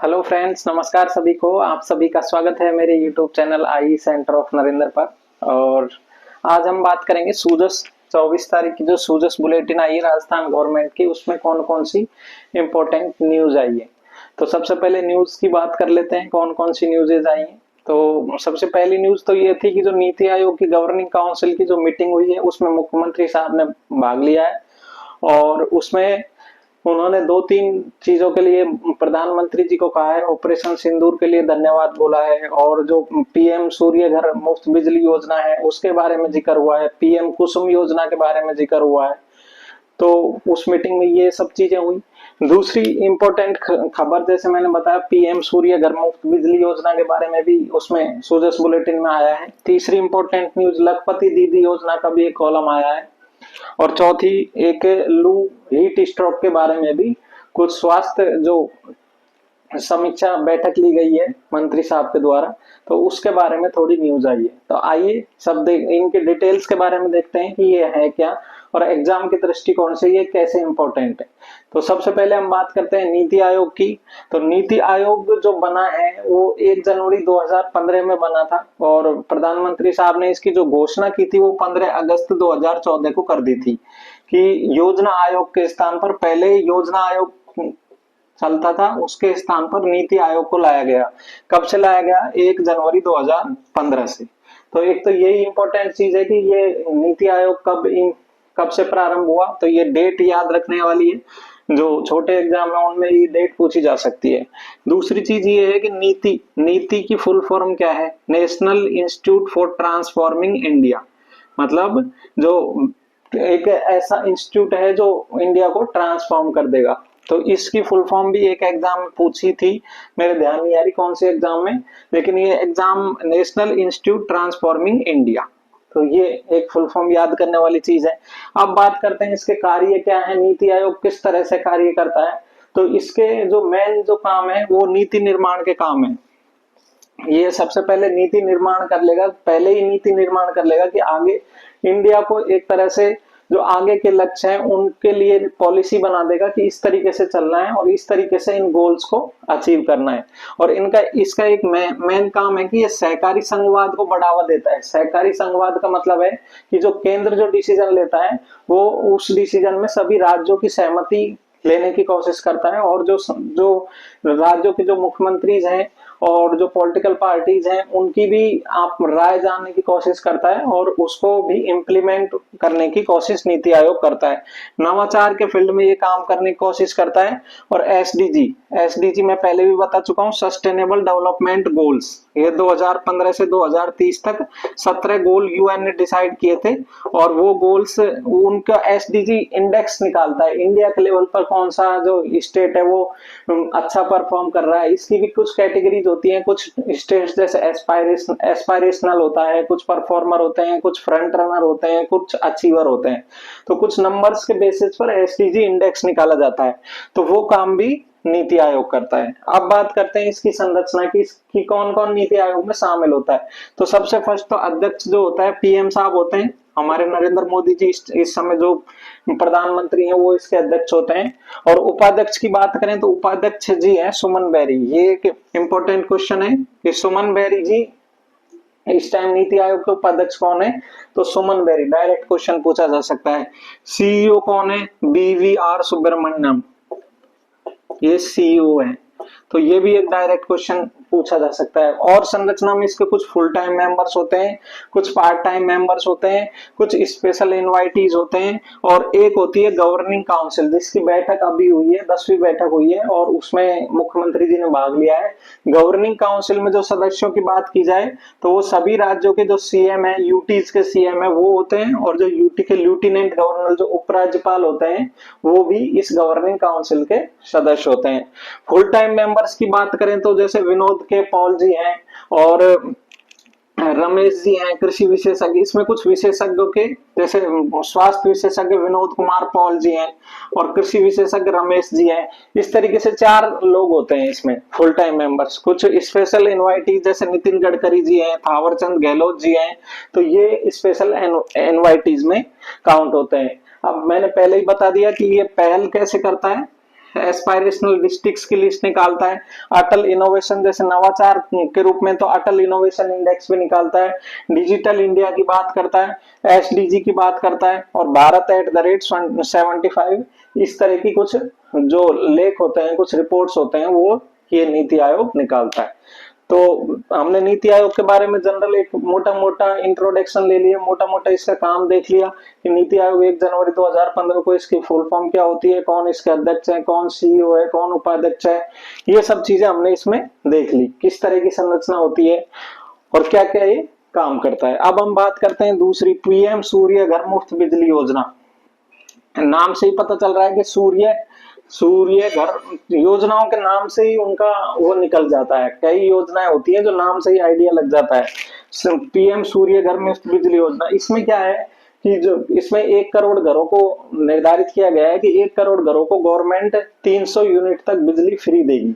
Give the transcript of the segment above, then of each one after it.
Hello friends, नमस्कार सभी को। आप सभी का स्वागत है मेरे YouTube channel I centre of Narendra पर। और आज हम बात करेंगे सूजस 24 तारीख की जो सूजस बुलेटिन आई है राजस्थान गवर्नमेंट की, उसमें कौन कौन सी इम्पोर्टेंट न्यूज आई है। तो सबसे पहले न्यूज की बात कर लेते हैं, कौन कौन सी न्यूजेज आई हैं। तो सबसे पहली न्यूज तो ये थी कि जो नीति आयोग की गवर्निंग काउंसिल की जो मीटिंग हुई है उसमें मुख्यमंत्री साहब ने भाग लिया है। और उसमें उन्होंने दो तीन चीजों के लिए प्रधानमंत्री जी को कहा है। ऑपरेशन सिंदूर के लिए धन्यवाद बोला है, और जो पीएम सूर्य घर मुफ्त बिजली योजना है उसके बारे में जिक्र हुआ है, पीएम कुसुम योजना के बारे में जिक्र हुआ है। तो उस मीटिंग में ये सब चीजें हुई। दूसरी इंपॉर्टेंट खबर, जैसे मैंने बताया, पीएम सूर्य घर मुफ्त बिजली योजना के बारे में भी उसमें सूजस बुलेटिन में आया है। तीसरी इंपॉर्टेंट न्यूज, लखपति दीदी योजना का भी एक कॉलम आया है। और चौथी, एक लू हीट स्ट्रोक के बारे में भी कुछ स्वास्थ्य जो समीक्षा बैठक ली गई है मंत्री साहब के द्वारा, तो उसके बारे में थोड़ी न्यूज आई है। तो आइए सब इनके डिटेल्स के बारे में देखते हैं कि ये है क्या और एग्जाम के दृष्टिकोण से ये कैसे इंपॉर्टेंट है। तो सबसे पहले हम बात करते हैं नीति आयोग की। तो नीति आयोग जो बना है वो 1 जनवरी 2015 में बना था, और प्रधानमंत्री साहब ने इसकी जो घोषणा की थी वो 15 अगस्त 2014 को कर दी थी कि योजना आयोग के स्थान पर, पहले योजना आयोग चलता था उसके स्थान पर नीति आयोग को लाया गया। कब से लाया गया? 1 जनवरी 2015 से। तो एक तो यही इंपॉर्टेंट चीज है कि ये नीति आयोग कब से प्रारंभ हुआ, तो ये डेट याद रखने वाली है। जो छोटे एग्जाम है उनमें ये डेट पूछी जा सकती है। दूसरी चीज ये है कि नीति की फुल फॉर्म क्या है? National institute for transforming India. मतलब जो एक ऐसा इंस्टीट्यूट है जो इंडिया को ट्रांसफॉर्म कर देगा। तो इसकी फुल फॉर्म भी एक एग्जाम में पूछी थी, मेरे ध्यान नहीं आ रही कौन से एग्जाम में, लेकिन ये exam national institute transforming India. तो ये एक फुल फॉर्म याद करने वाली चीज है। अब बात करते हैं इसके कार्य क्या है, नीति आयोग किस तरह से कार्य करता है। तो इसके जो मेन जो काम है वो नीति निर्माण के काम है। ये सबसे पहले नीति निर्माण कर लेगा, पहले ही नीति निर्माण कर लेगा कि आगे इंडिया को एक तरह से जो आगे के लक्ष्य हैं उनके लिए पॉलिसी बना देगा कि इस तरीके से चलना है और इस तरीके से इन गोल्स को अचीव करना है। और इसका एक मेन काम है कि ये सहकारी संघवाद को बढ़ावा देता है। सहकारी संघवाद का मतलब है कि जो केंद्र जो डिसीजन लेता है वो उस डिसीजन में सभी राज्यों की सहमति लेने की कोशिश करता है, और जो राज्यों के जो मुख्यमंत्री हैं और जो पॉलिटिकल पार्टीज हैं उनकी भी आप राय जानने की कोशिश करता है, और उसको भी इम्प्लीमेंट करने की कोशिश नीति आयोग करता है। नवाचार के फील्ड में ये काम करने की कोशिश करता है। और एसडीजी मैं पहले भी बता चुका हूँ, सस्टेनेबल डेवलपमेंट गोल्स, ये 2015 से 2030 तक 17 गोल यूएन ने डिसाइड किए थे। और वो गोल्स, उनका एसडीजी इंडेक्स निकालता है, इंडिया के लेवल पर कौन सा जो स्टेट है वो अच्छा परफॉर्म कर रहा है। इसकी भी कुछ कैटेगरीज होती हैं, कुछ स्टेट्स जैसे एस्पायरेशनल होता है, कुछ परफॉर्मर होते हैं, कुछ फ्रंट रनर होते हैं, कुछ अचीवर होते हैं। तो कुछ नंबर्स के बेसिस पर एसडीजी इंडेक्स निकाला जाता है। तो वो काम भी नीति आयोग करता है। अब बात करते हैं इसकी संरचना की, इसकी कौन कौन नीति आयोग में शामिल होता है। तो सबसे फर्स्ट तो अध्यक्ष जो होता है पीएम साहब होते हैं, हमारे नरेंद्र मोदी जी इस समय जो प्रधानमंत्री हैं वो इसके अध्यक्ष होते हैं। और उपाध्यक्ष की बात करें तो उपाध्यक्ष जी हैं सुमन बेरी। ये एक इंपॉर्टेंट क्वेश्चन है कि सुमन बेरी जी इस टाइम नीति आयोग के उपाध्यक्ष कौन है, तो सुमन बेरी, डायरेक्ट क्वेश्चन पूछा जा सकता है। सीईओ कौन है? बीवीआर सुब्रमण्यम, ये सीईओ है। तो ये भी एक डायरेक्ट क्वेश्चन पूछा जा सकता है। और संरचना में इसके कुछ फुल टाइम मेंबर्स होते हैं, कुछ पार्ट टाइम मेंबर्स होते हैं, कुछ स्पेशल इनवाइटीज होते हैं, और एक होती है गवर्निंग काउंसिल जिसकी बैठक अभी हुई है, 10वीं बैठक हुई है और उसमें मुख्यमंत्री जी ने भाग लिया है। गवर्निंग काउंसिल में जो सदस्यों की बात की जाए तो वो सभी राज्यों के जो सीएम है, यूटीज के सीएम है वो होते हैं, और जो यूटी के लेफ्टिनेंट गवर्नर जो उपराज्यपाल होते हैं वो भी इस गवर्निंग काउंसिल के सदस्य होते हैं। फुल टाइम मेंबर्स की बात करें तो जैसे विनोद के पॉल जी हैं और रमेश जी हैं, कृषि विशेषज्ञ। इसमें कुछ विशेषज्ञों के जैसे स्वास्थ्य विशेषज्ञ विनोद कुमार पॉल जी हैं और कृषि विशेषज्ञ रमेश जी हैं। इस तरीके से 4 लोग होते हैं इसमें फुल टाइम मेंबर्स। कुछ स्पेशल इनवाइटीज जैसे नितिन गडकरी जी हैं, थावरचंद गहलोत जी हैं, तो ये स्पेशल इनवाइटीज में काउंट होते हैं। अब मैंने पहले ही बता दिया कि ये पहल कैसे करता है, एस्पायरेशनल डिस्ट्रिक्ट्स की लिस्ट निकालता है, अटल इनोवेशन जैसे नवाचार के रूप में तो अटल इनोवेशन इंडेक्स भी निकालता है, डिजिटल इंडिया की बात करता है, एसडीजी की बात करता है, और भारत @75 इस तरह की कुछ जो लेख होते हैं, कुछ रिपोर्ट्स होते हैं, वो ये नीति आयोग निकालता है। तो हमने नीति आयोग के बारे में जनरल एक मोटा मोटा इंट्रोडक्शन ले लिया, मोटा मोटा इसका काम देख लिया कि नीति आयोग 1 जनवरी 2015 को इसकी फुल फॉर्म क्या होती है, कौन इसके अध्यक्ष है, कौन सीईओ है, कौन उपाध्यक्ष है, ये सब चीजें हमने इसमें देख ली, किस तरह की संरचना होती है और क्या क्या ये काम करता है। अब हम बात करते हैं दूसरी, पीएम सूर्य घर मुफ्त बिजली योजना। नाम से ही पता चल रहा है कि सूर्य सूर्य घर, योजनाओं के नाम से ही उनका वो निकल जाता है, कई योजनाएं होती हैं जो नाम से ही आइडिया लग जाता है। पीएम सूर्य घर मुफ्त बिजली योजना, इसमें क्या है कि जो इसमें 1 करोड़ घरों को निर्धारित किया गया है कि 1 करोड़ घरों को गवर्नमेंट 300 यूनिट तक बिजली फ्री देगी,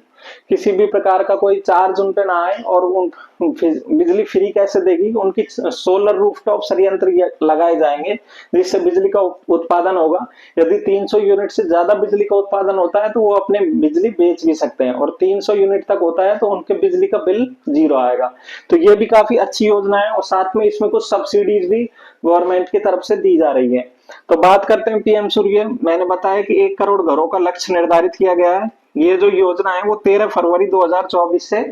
किसी भी प्रकार का कोई चार्ज उन पे ना आए। और उन बिजली फ्री कैसे देगी, उनकी सोलर रूफटॉप संयंत्र लगाए जाएंगे जिससे बिजली का उत्पादन होगा। यदि 300 यूनिट से ज्यादा बिजली का उत्पादन होता है तो वो अपने बिजली बेच भी सकते हैं, और 300 यूनिट तक होता है तो उनके बिजली का बिल 0 आएगा। तो ये भी काफी अच्छी योजना है, और साथ में इसमें कुछ सब्सिडीज भी गवर्नमेंट की तरफ से दी जा रही है। तो बात करते हैं पीएम सूर्य। मैंने बताया कि 1 करोड़ घरों का लक्ष्य निर्धारित किया गया है। ये जो योजना है वो 13 फरवरी 2024 से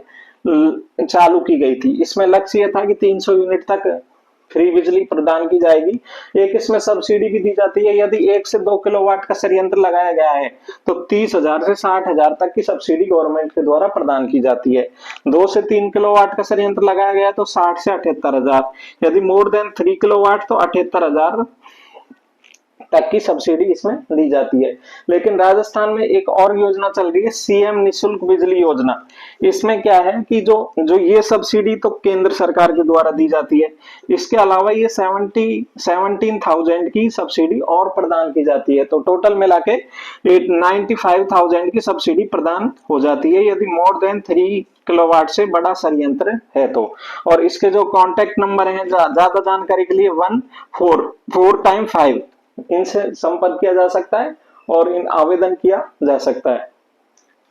चालू की गई थी। इसमें लक्ष्य यह था कि 300 यूनिट तक फ्री बिजली प्रदान की जाएगी। एक इसमें सब्सिडी भी दी जाती है, यदि 1 से 2 किलोवाट का संयंत्र लगाया गया है तो 30,000 से 60,000 तक की सब्सिडी गवर्नमेंट के द्वारा प्रदान की जाती है। 2 से 3 किलोवाट का संयंत्र लगाया गया तो 60 से 78,000, यदि मोर देन 3 किलोवाट तो 78,000 तक की सब्सिडी इसमें दी जाती है। लेकिन राजस्थान में एक और योजना चल रही है, सीएम निशुल्क बिजली योजना। इसमें क्या है कि जो ये सब्सिडी तो केंद्र सरकार के द्वारा दी जाती है, इसके अलावा ये 17,000 की सब्सिडी और प्रदान की जाती है। तो टोटल मिला के 95,000 की सब्सिडी प्रदान हो जाती है यदि मोर देन 3 किलोवाट से बड़ा संयंत्र है तो। और इसके जो कॉन्टेक्ट नंबर है, ज्यादा जानकारी के लिए 144x5 इनसे संपर्क किया जा सकता है और इन आवेदन किया जा सकता है।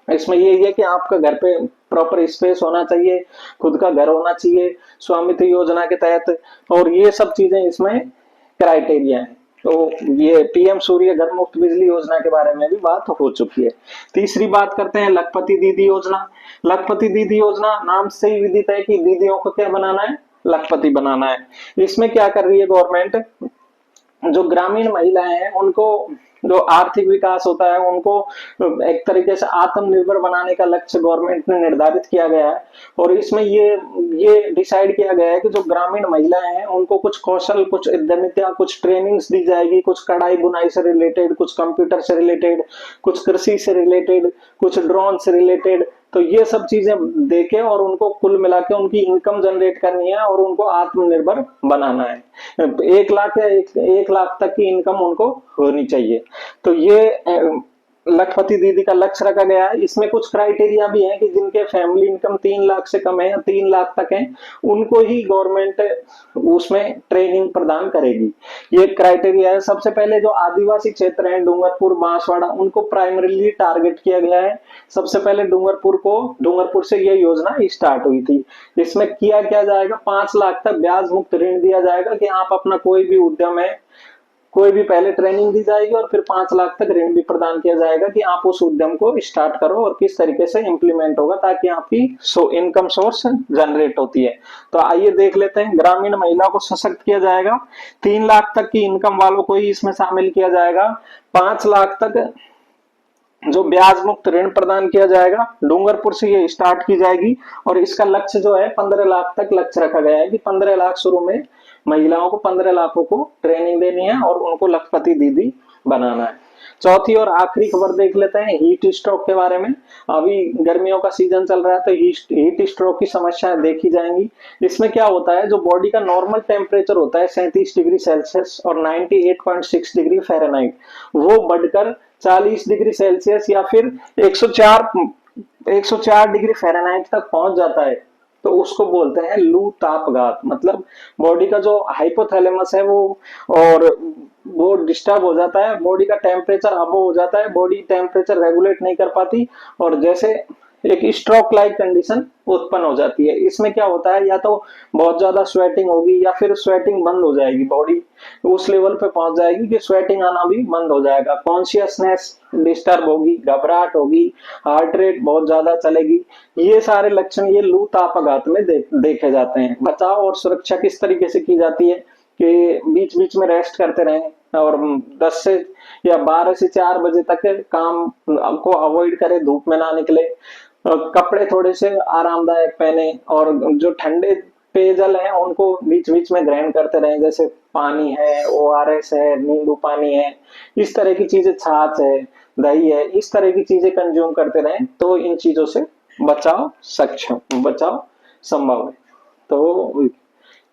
इसमें यही है कि आपका घर पे प्रॉपर स्पेस होना चाहिए, खुद का घर होना चाहिए स्वामित्व योजना के तहत, और ये सब चीजें इसमें क्राइटेरिया है। तो ये पीएम सूर्य घर मुफ्त बिजली योजना के बारे में भी बात हो चुकी है। तीसरी बात करते हैं लखपति दीदी योजना। लखपति दीदी योजना नाम से ही विदित है कि दीदियों को क्या बनाना है, लखपति बनाना है। इसमें क्या कर रही है गवर्नमेंट, जो ग्रामीण महिलाएं हैं उनको जो आर्थिक विकास होता है उनको एक तरीके से आत्मनिर्भर बनाने का लक्ष्य गवर्नमेंट ने निर्धारित किया गया है। और इसमें ये डिसाइड किया गया है कि जो ग्रामीण महिलाएं हैं उनको कुछ कौशल, कुछ उद्यमिता, कुछ ट्रेनिंग्स दी जाएगी, कुछ कढ़ाई बुनाई से रिलेटेड, कुछ कंप्यूटर से रिलेटेड, कुछ कृषि से रिलेटेड, कुछ ड्रोन से रिलेटेड। तो ये सब चीजें देके और उनको कुल मिला के उनकी इनकम जनरेट करनी है और उनको आत्मनिर्भर बनाना है। 1 लाख या 1 लाख तक की इनकम उनको होनी चाहिए। तो ये लखपति दीदी का लक्ष्य रखा गया है। इसमें कुछ क्राइटेरिया भी है कि जिनके फैमिली इनकम 3 लाख से कम है या 3 लाख तक है उनको ही गवर्नमेंट उसमें ट्रेनिंग प्रदान करेगी। ये क्राइटेरिया है। सबसे पहले जो आदिवासी क्षेत्र है, डूंगरपुर, बांसवाड़ा, उनको प्राइमरीली टारगेट किया गया है। सबसे पहले डूंगरपुर से ये योजना स्टार्ट हुई थी। इसमें किया क्या जाएगा, 5 लाख तक ब्याज मुक्त ऋण दिया जाएगा कि आप अपना कोई भी उद्यम है, कोई भी पहले ट्रेनिंग दी जाएगी और फिर 5 लाख तक ऋण भी प्रदान किया जाएगा कि आप उस उद्यम को स्टार्ट करो और किस तरीके से इंप्लीमेंट होगा ताकि आपकी इनकम सोर्स जनरेट होती है। तो आइए देख लेते हैं। ग्रामीण महिला को सशक्त किया जाएगा, 3 लाख तक की इनकम वालों को ही इसमें शामिल किया जाएगा, 5 लाख तक जो ब्याज मुक्त ऋण प्रदान किया जाएगा। डूंगरपुर से ये स्टार्ट की जाएगी और इसका लक्ष्य जो है 15 लाख तक लक्ष्य रखा गया है कि 15 लाख शुरू में महिलाओं को 15 लाखों को ट्रेनिंग देनी है और उनको लखपति दीदी बनाना है। चौथी और आखिरी खबर देख लेते हैं हीट स्ट्रोक के बारे में। अभी गर्मियों का सीजन चल रहा है तो हीट स्ट्रोक की समस्या देखी जाएंगी। इसमें क्या होता है, जो बॉडी का नॉर्मल टेम्परेचर होता है 37 डिग्री सेल्सियस और 98.6 डिग्री फ़ारेनहाइट, वो बढ़कर 40 डिग्री सेल्सियस या फिर 104 डिग्री फ़ारेनहाइट तक पहुंच जाता है तो उसको बोलते हैं लू तापघात। मतलब बॉडी का जो हाइपोथैलेमस है वो और वो डिस्टर्ब हो जाता है, बॉडी का टेम्परेचर अबव हो जाता है, बॉडी टेम्परेचर रेगुलेट नहीं कर पाती और जैसे एक स्ट्रोक लाइक कंडीशन उत्पन्न हो जाती है। इसमें क्या होता है, या तो बहुत ज्यादा स्वेटिंग होगी या फिर स्वेटिंग बंद हो जाएगी, बॉडी उस लेवल पे पहुंच जाएगी कि स्वेटिंग आना भी बंद हो जाएगा, कॉन्शियसनेस डिस्टर्ब होगी, घबराहट होगी, हार्ट रेट बहुत ज्यादा चलेगी। ये सारे लक्षण ये लू ताप में देखे जाते हैं। बचाव और सुरक्षा किस तरीके से की जाती है कि बीच बीच में रेस्ट करते रहें और 10 से या 12 से 4 बजे तक काम को अवॉइड करें, धूप में ना निकले, कपड़े थोड़े से आरामदायक पहने और जो ठंडे पेयजल है उनको बीच बीच में ग्रहण करते रहें, जैसे पानी है, ओआरएस है, नींबू पानी है, इस तरह की चीजें, छाछ है, दही है, इस तरह की चीजें कंज्यूम करते रहें तो इन चीजों से बचाव संभव है। तो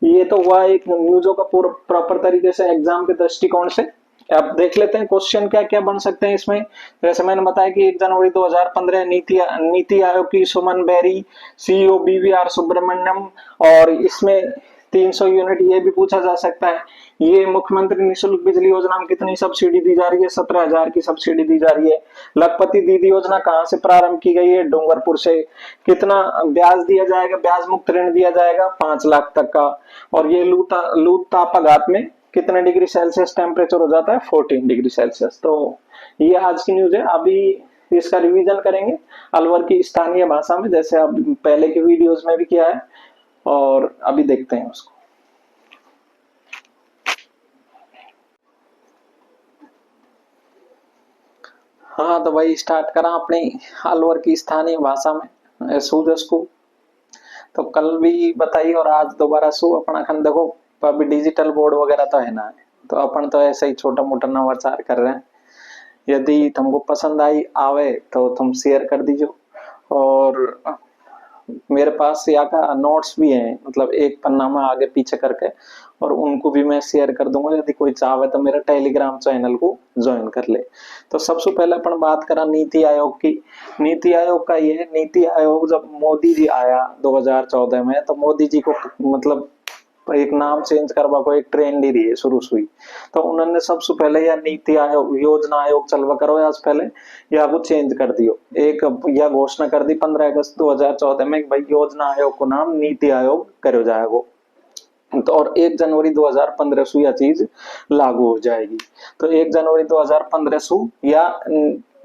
ये तो हुआ एक न्यूज़ों का पूरा प्रॉपर तरीके से एग्जाम के दृष्टिकोण से। अब देख लेते हैं क्वेश्चन क्या क्या बन सकते हैं इसमें। जैसे मैंने बताया कि 1 जनवरी 2015 नीति आयोग की सुमन बेरी, सीईओ बीवीआर सुब्रमण्यम, और इसमें 300 यूनिट ये भी पूछा जा सकता है। ये मुख्यमंत्री निःशुल्क बिजली योजना में कितनी सब्सिडी दी जा रही है? 17,000 की सब्सिडी दी जा रही है। लखपति दीदी योजना कहाँ से प्रारंभ की गई है? डूंगरपुर से। कितना ब्याज दिया जाएगा? ब्याज मुक्त ऋण दिया जाएगा 5 लाख तक का। और ये लू तापाघात में कितने डिग्री सेल्सियस टेम्परेचर हो जाता है? 14 डिग्री सेल्सियस। तो ये आज की न्यूज है। अभी इसका रिवीजन करेंगे अलवर की स्थानीय भाषा में, जैसे अब पहले के वीडियोस में भी किया है, और अभी देखते हैं उसको। हाँ तो भाई स्टार्ट करा अपनी अलवर की स्थानीय भाषा में सूजस को। तो कल भी बताई और आज दोबारा सु अपना खन देखो, अभी डिजिटल बोर्ड वगैरह तो है ना, तो अपन तो ऐसे ही छोटा मोटा नवाचार कर रहे हैं। यदि तुमको पसंद आई आवे तो तुम शेयर कर दीजिए। और मेरे पास यहाँ का नोट्स भी हैं, मतलब एक पन्ना में आगे पीछे करके, और उनको भी मैं शेयर कर दूंगा। यदि कोई चाहे तो मेरा टेलीग्राम चैनल को ज्वाइन कर ले। तो सबसे पहले अपन बात करा नीति आयोग की। नीति आयोग का ये, नीति आयोग जब मोदी जी आया 2014 में, तो मोदी जी को मतलब एक नाम चेंज करवा को एक ट्रेंड ही रही है शुरू से ही। तो उन्होंने सबसे पहले यह नीति आयोग योजना आयोग चलवा करो आज पहले या वो चेंज कर दियो। एक यह घोषणा कर दी 15 अगस्त 2014 में भाई योजना आयोग को नाम नीति आयोग करो जाएगा। तो और 1 जनवरी 2015 से यह चीज लागू हो जाएगी। तो 1 जनवरी 2015 से या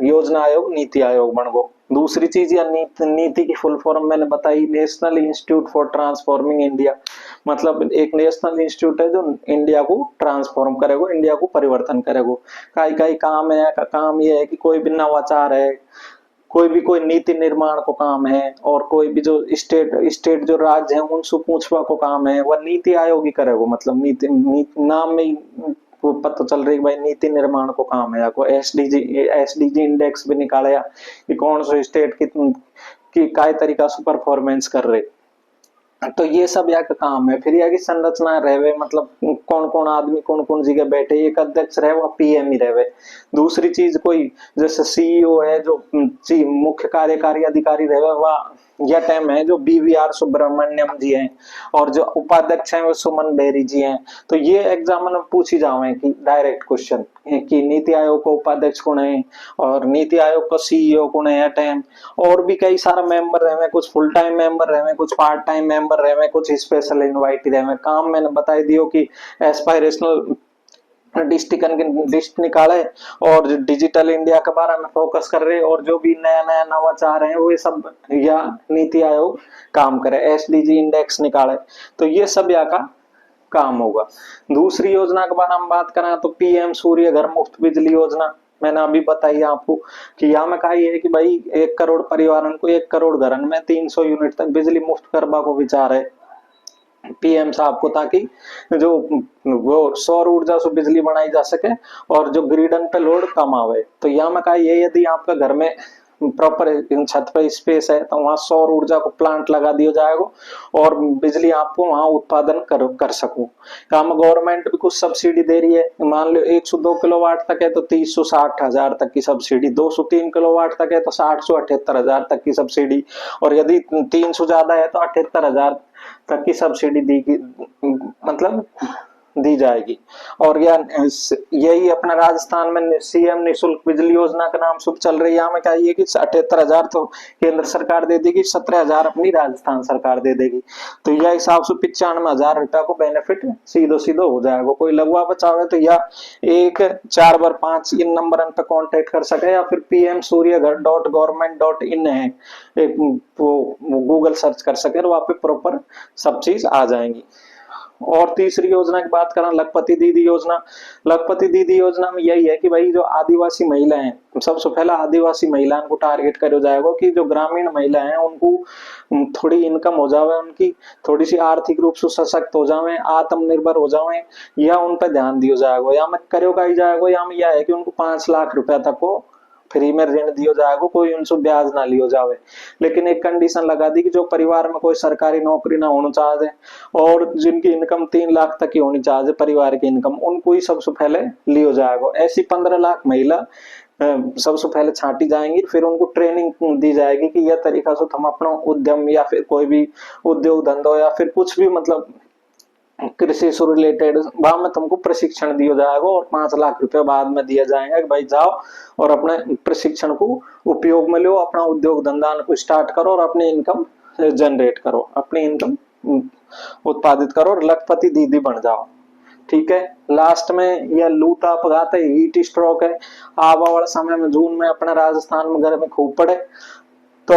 योजना आयोग नीति आयोग बन गो। दूसरी चीज या नीति की फुल फॉर्म मैंने बताई, national institute for transforming India. मतलब एक नेशनल इंस्टीट्यूट है जो इंडिया को ट्रांसफॉर्म करेगा, इंडिया को परिवर्तन करेगा। कई कई काम है, का काम ये है कि कोई भी नवाचार है, कोई नीति निर्माण को काम है, और कोई भी जो स्टेट जो राज्य है उनसे पूछवा को काम है, वह नीति आयोग ही करेगा। मतलब नाम में ही वो पता चल रही भाई नीति निर्माण को काम है। या को एसडीजी इंडेक्स भी निकाला कि कौन सा स्टेट की काय तरीका से परफॉर्मेंस कर रहे। तो ये सब यहाँ का काम है। फिर यहाँ की संरचना रहे, मतलब कौन कौन आदमी कौन कौन जगह बैठे, एक अध्यक्ष रहे वो पीएम ही रहे। दूसरी चीज कोई जैसे सीईओ है जो मुख्य कार्यकारी अधिकारी रहे, वह यह टाइम है जो बीवीआर सुब्रमण्यम जी हैं, और जो उपाध्यक्ष हैं वो सुमन बेरी जी हैं। तो ये एग्जाम में पूछी जावे कि डायरेक्ट क्वेश्चन कि नीति आयोग को उपाध्यक्ष कौन है और नीति आयोग का सीईओ कौन है। टाइम और भी कई सारा मेंबर रहे, कुछ फुल टाइम मेंबर रहे, कुछ पार्ट टाइम मेंबर रहे, कुछ स्पेशल इनवाइटी रहे। काम मैंने बताई दियो कि एस्पायरेशनल लिस्ट निकाले और जो डिजिटल इंडिया के बारे में फोकस कर रहे, और जो भी नया नया नवाचार है वो सब या नीति आयोग काम करे, एसडीजी इंडेक्स निकाले। तो ये सब यहाँ का काम होगा। दूसरी योजना के बारे में बात करें तो पीएम सूर्य घर मुफ्त बिजली योजना मैंने अभी बताई आपको कि यहाँ में कहा है कि भाई 1 करोड़ परिवारों को 1 करोड़ घरन में 300 यूनिट तक बिजली मुफ्त करवा को विचार है पीएम साहब को, ताकि जो वो सौर ऊर्जा से बिजली बनाई जा सके और जो ग्रिडन पे लोड कम आवे। तो यहाँ में कहा ये यदि आपका घर में प्रॉपर छत पे स्पेस है तो वहां सौर ऊर्जा को प्लांट लगा दिया जाएगा और बिजली आपको वहां उत्पादन कर सको। काम गवर्नमेंट भी कुछ सब्सिडी दे रही है। मान लो 102 किलोवाट तक है तो 30 से 60,000 तक की सब्सिडी, 203 किलोवाट तक है तो 60 से 78,000 तक की सब्सिडी, और यदि 300 ज्यादा है तो 78,000 तक की सब्सिडी दी। मतलब दी जाएगी। और यही अपना राजस्थान में सीएम निःशुल्क बिजली योजना का नाम शुभ चल रही है। हमें क्या ये कि 78,000 तो केंद्र सरकार दे देगी, 17,000 अपनी राजस्थान सरकार दे देगी। तो यह हिसाब से 95,000 रुपया को बेनिफिट सीधो सीधो हो जाएगा। कोई लगवा बचाव है तो या 1-4-5 इन नंबर पे कांटेक्ट कर सके, या फिर pmsuryaghar.government.in है, एक वो गूगल सर्च कर सके और वहां पे प्रॉपर सब चीज आ जाएंगी। और तीसरी योजना की बात करें, लखपति दीदी योजना। लखपति दीदी योजना में यही है कि भाई जो आदिवासी महिला हैं, सबसे पहला आदिवासी महिलाओं को टारगेट करो जाएगा कि जो ग्रामीण महिला हैं उनको थोड़ी इनकम हो जावे, उनकी थोड़ी सी आर्थिक रूप से सशक्त हो जावे, आत्मनिर्भर हो जावे, या उन पर ध्यान दिया जाएगा, या में करो का ही जाएगा, या में यह है कि उनको 5 लाख रुपया तक को फ्री में ऋण दिया जाएगा, कोई उनसे ब्याज ना लियो जावे। लेकिन एक कंडीशन लगा दी कि जो परिवार में कोई सरकारी नौकरी ना होना चाहते और जिनकी इनकम 3 लाख तक की होनी चाहिए परिवार की इनकम, उनको ही सबसे पहले लियो जाएगा। ऐसी 15 लाख महिला सबसे पहले छांटी जाएंगी, फिर उनको ट्रेनिंग दी जाएगी कि यह तरीका से हम अपना उद्यम या फिर कोई भी उद्योग धंधो या फिर कुछ भी मतलब कृषि से रिलेटेड वहां में तुमको प्रशिक्षण दिया जाएगा, और 5 लाख रुपए बाद में दिया जाएगा कि भाई जाओ और अपने प्रशिक्षण को उपयोग में लो, अपना उद्योग धंधा को स्टार्ट करो और अपनी इनकम जनरेट करो, अपनी इनकम उत्पादित करो और लखपति दीदी बन जाओ। ठीक है। लास्ट में यह लू ताप है, हीट स्ट्रोक है, आवा वाला समय में जून में अपने राजस्थान में गर्मी खूब पड़े। तो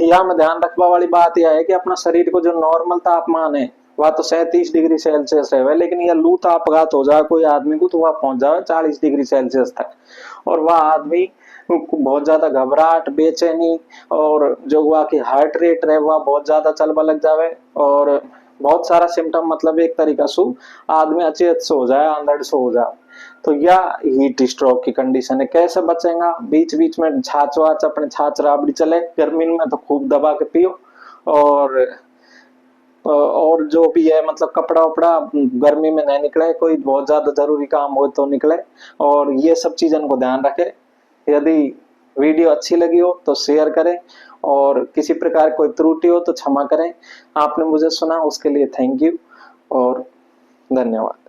यह में ध्यान रखने वाली बात यह है कि अपना शरीर को जो नॉर्मल तापमान है वह तो 37 डिग्री सेल्सियस है, लेकिन यह लू तापघात हो जाए कोई आदमी को तो वह पहुंच जाए 40 डिग्री सेल्सियस तक, और वह आदमी बहुत ज्यादा घबराहट, बेचैनी, और जो हुआ कि हार्ट रेट रहे वह बहुत ज्यादा चलवा लग जावे, और बहुत सारा सिम्टम मतलब एक तरीका से आदमी अचेत से हो जाए, अंधड़ से हो जाए। तो यह हीट स्ट्रोक की कंडीशन है। कैसे बचेगा? बीच बीच में छाछ वाछ अपने छाछ राबड़ी चले, गर्मी में तो खूब दबा के पियो, और जो भी है मतलब कपड़ा वपड़ा गर्मी में नहीं निकले, कोई बहुत ज्यादा जरूरी काम हो तो निकले, और ये सब चीजों को ध्यान रखे। यदि वीडियो अच्छी लगी हो तो शेयर करें, और किसी प्रकार कोई त्रुटि हो तो क्षमा करें। आपने मुझे सुना उसके लिए थैंक यू और धन्यवाद।